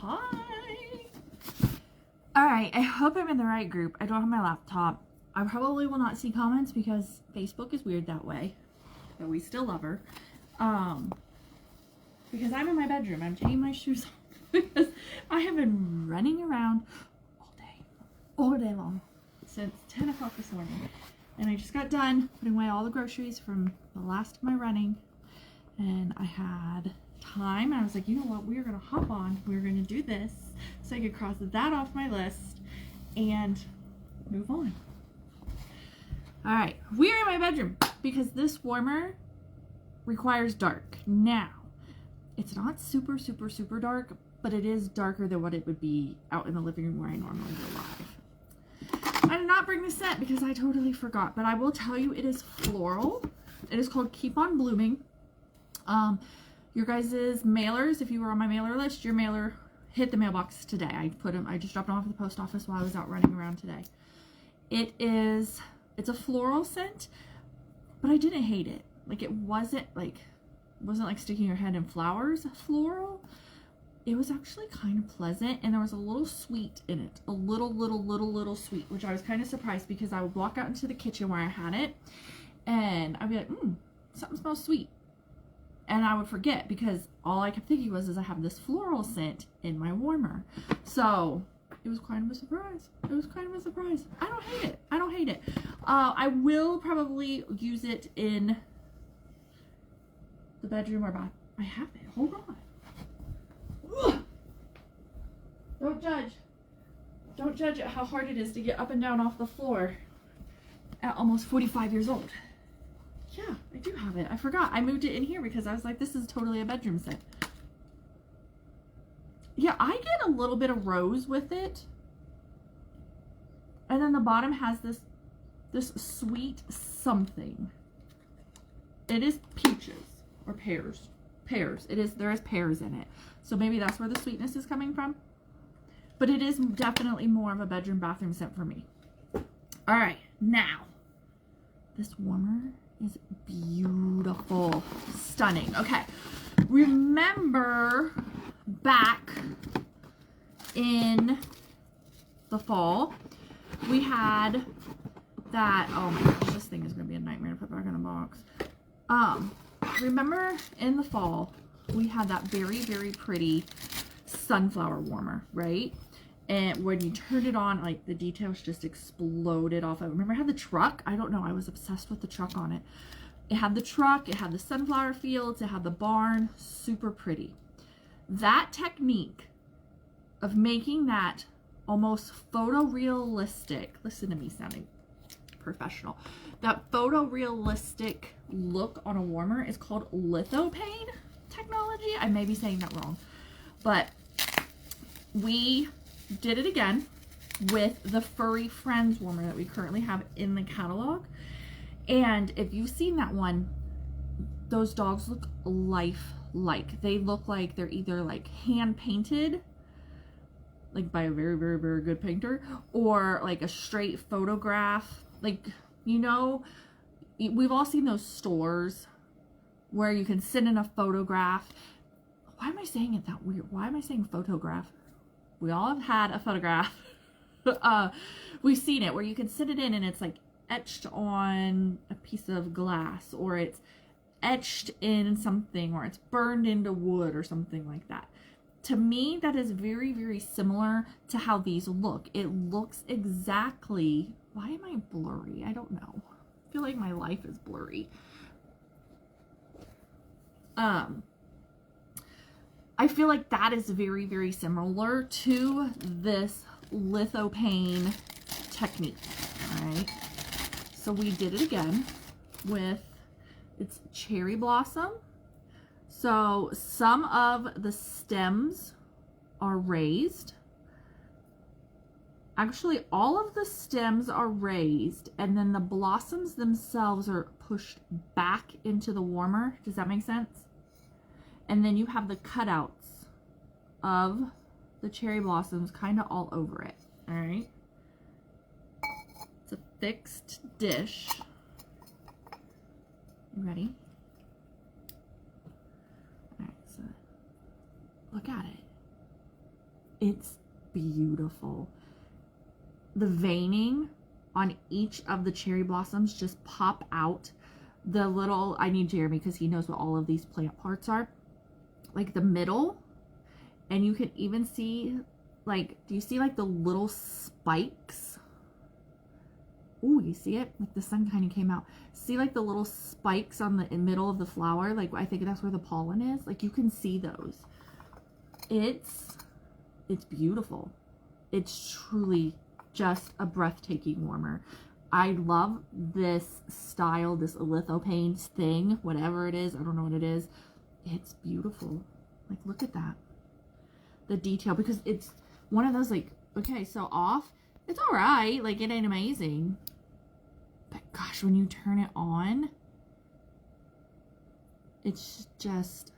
Hi. All right, I hope I'm in the right group. I don't have my laptop. I probably will not see comments because Facebook is weird that way. But we still love her. Because I'm in my bedroom. I'm taking my shoes off because I have been running around all day long since 10 o'clock this morning. And I just got done putting away all the groceries from the last of my running. And I had time. I was like, you know what? We're going to hop on. We're going to do this so I could cross that off my list and move on. All right. We're in my bedroom because this warmer requires dark. Now, it's not super dark, but it is darker than what it would be out in the living room where I normally go live. I did not bring the scent because I totally forgot, but I will tell you it is floral. It is called Keep On Blooming. Your guys' mailers, if you were on my mailer list, your mailer hit the mailbox today. I just dropped them off at the post office while I was out running around today. It's a floral scent, but I didn't hate it. Like it wasn't like sticking your head in flowers floral. It was actually kind of pleasant, and there was a little sweet in it. A little sweet, which I was kind of surprised because I would walk out into the kitchen where I had it, and I'd be like, something smells sweet. And I would forget because all I kept thinking was, I have this floral scent in my warmer. So it was kind of a surprise. I don't hate it. I will probably use it in the bedroom or bath. I have it. Hold on. Ugh. Don't judge at how hard it is to get up and down off the floor at almost 45 years old. Yeah, I do have it. I forgot. I moved it in here because I was like, this is totally a bedroom scent. Yeah, I get a little bit of rose with it. And then the bottom has this sweet something. It is peaches or pears. There is pears in it. So maybe that's where the sweetness is coming from. But it is definitely more of a bedroom bathroom scent for me. All right, now this warmer is beautiful, stunning. Okay, remember back in the fall, we had that, oh my gosh, this thing is gonna be a nightmare to put back in a box. Remember in the fall, we had that very pretty sunflower warmer, right? And when you turned it on, like the details just exploded off of it. Remember I had the truck? I don't know, I was obsessed with the truck on it. It had the truck, it had the sunflower fields, it had the barn, super pretty. That technique of making that almost photorealistic, listen to me sounding professional, that photorealistic look on a warmer is called lithopane technology. I may be saying that wrong, but we did it again with the Furry Friends warmer that we currently have in the catalog. And if you've seen that one, those dogs look lifelike. They look like they're either like hand painted, like by a very good painter, or like a straight photograph. Like, you know, we've all seen those stores where you can sit in a photograph. Why am I saying it that weird? Why am I saying photograph? We all have had a photograph. We've seen it where you can sit it in and it's like etched on a piece of glass, or it's etched in something, or it's burned into wood or something like that. To me, that is very similar to how these look. It looks exactly, why am I blurry? I don't know. I feel like my life is blurry. I feel like that is very similar to this lithopane technique. All right. So we did it again with, it's cherry blossom. So some of the stems are raised. Actually, all of the stems are raised, and then the blossoms themselves are pushed back into the warmer. Does that make sense? And then you have the cutouts of the cherry blossoms kind of all over it. All right. It's a fixed dish. You ready? All right, so look at it. It's beautiful. The veining on each of the cherry blossoms just pop out. The little, I need Jeremy because he knows what all of these plant parts are. Like the middle, and you can even see, like, do you see like the little spikes? Oh, you see it? Like the sun kind of came out. See like the little spikes on the middle of the flower? Like I think that's where the pollen is. Like you can see those. It's beautiful. It's truly just a breathtaking warmer. I love this style, this lithophane thing, whatever it is. I don't know what it is. It's beautiful. Like look at that. The detail, because it's one of those like, okay, so off, it's all right. Like it ain't amazing. But gosh, when you turn it on, it's just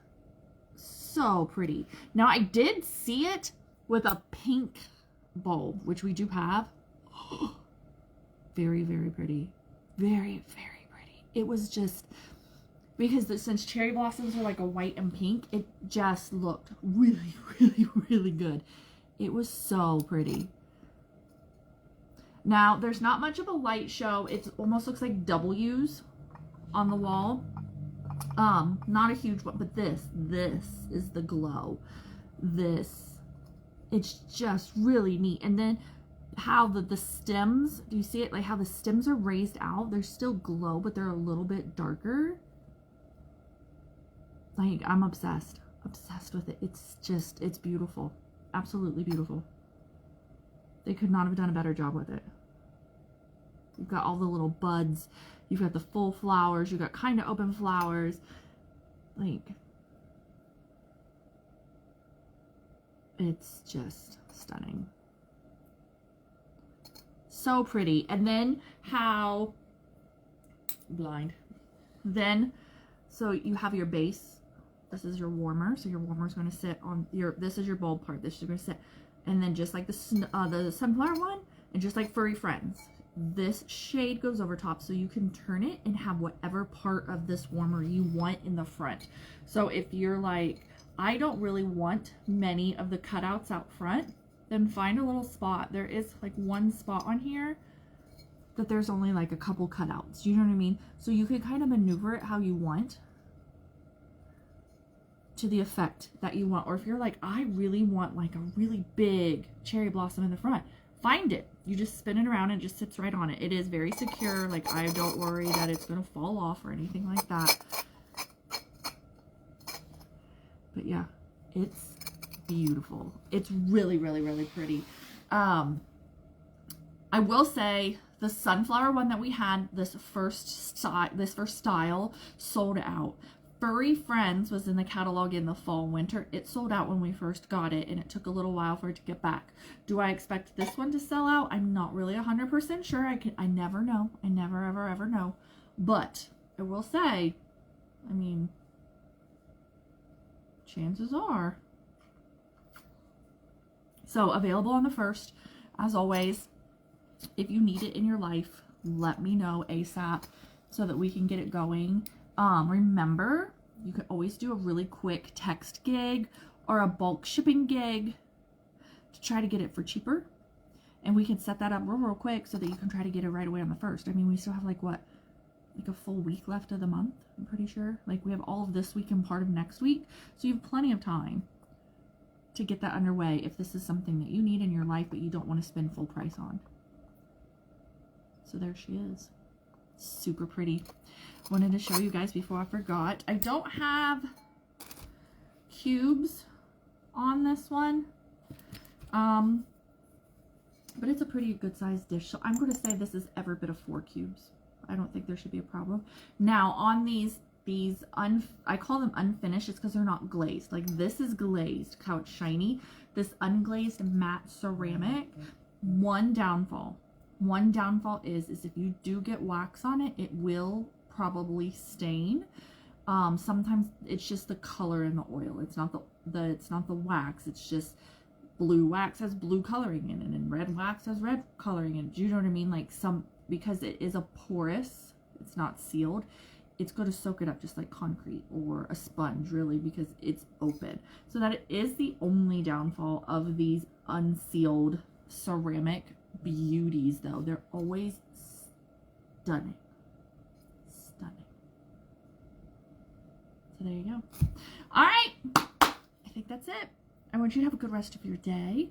so pretty. Now I did see it with a pink bulb, which we do have. Very, very pretty. Very, very pretty. It was just, because since cherry blossoms are like a white and pink, it just looked really, really, really good. It was so pretty. Now, there's not much of a light show. It almost looks like W's on the wall. Not a huge one, but this is the glow. It's just really neat. And then how the stems, do you see it? Like how the stems are raised out. They're still glow, but they're a little bit darker. Like, I'm obsessed with it. It's beautiful. Absolutely beautiful. They could not have done a better job with it. You've got all the little buds. You've got the full flowers. You've got kind of open flowers. Like, it's just stunning. So pretty. And then how, blind. Then, so you have your base. This is your warmer. So your warmer is going to sit on this is your bulb part. This is going to sit. And then just like the sunflower one, and just like Furry Friends, this shade goes over top, so you can turn it and have whatever part of this warmer you want in the front. So if you're like, I don't really want many of the cutouts out front, then find a little spot. There is like one spot on here that there's only like a couple cutouts. You know what I mean? So you can kind of maneuver it how you want to the effect that you want. Or if you're like, I really want like a really big cherry blossom in the front, find it. You just spin it around and it just sits right on it. It is very secure. Like, I don't worry that it's going to fall off or anything like that. But yeah, it's beautiful. It's really, really, really pretty. I will say the sunflower one that we had, this first style sold out. Furry Friends was in the catalog in the fall and winter. It sold out when we first got it, and it took a little while for it to get back. Do I expect this one to sell out? I'm not really 100% sure. I never know. I never, ever, ever know. But I will say, I mean, chances are. So available on the 1st, as always. If you need it in your life, let me know ASAP so that we can get it going. Remember, you can always do a really quick text gig or a bulk shipping gig to try to get it for cheaper. And we can set that up real quick so that you can try to get it right away on the 1st. I mean, we still have like what? Like a full week left of the month, I'm pretty sure. Like we have all of this week and part of next week. So you have plenty of time to get that underway if this is something that you need in your life but you don't want to spend full price on. So there she is. Super pretty. Wanted to show you guys before I forgot. I don't have cubes on this one. But it's a pretty good sized dish. So I'm going to say this is every bit of 4 cubes. I don't think there should be a problem. Now on these I call them unfinished. It's because they're not glazed. Like this is glazed, how it's shiny. This unglazed matte ceramic, one downfall is if you do get wax on it, it will probably stain. Sometimes it's just the color in the oil. It's not the wax. It's just blue wax has blue coloring in it, and red wax has red coloring in it. Do you know what I mean? Like because it is a porous, it's not sealed. it's going to soak it up just like concrete or a sponge, really, because it's open. So that is the only downfall of these unsealed ceramic beauties, though. They're always stunning. Stunning. So there you go. All right. I think that's it. I want you to have a good rest of your day.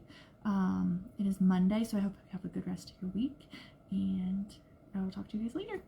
It is Monday, so I hope you have a good rest of your week. And I will talk to you guys later.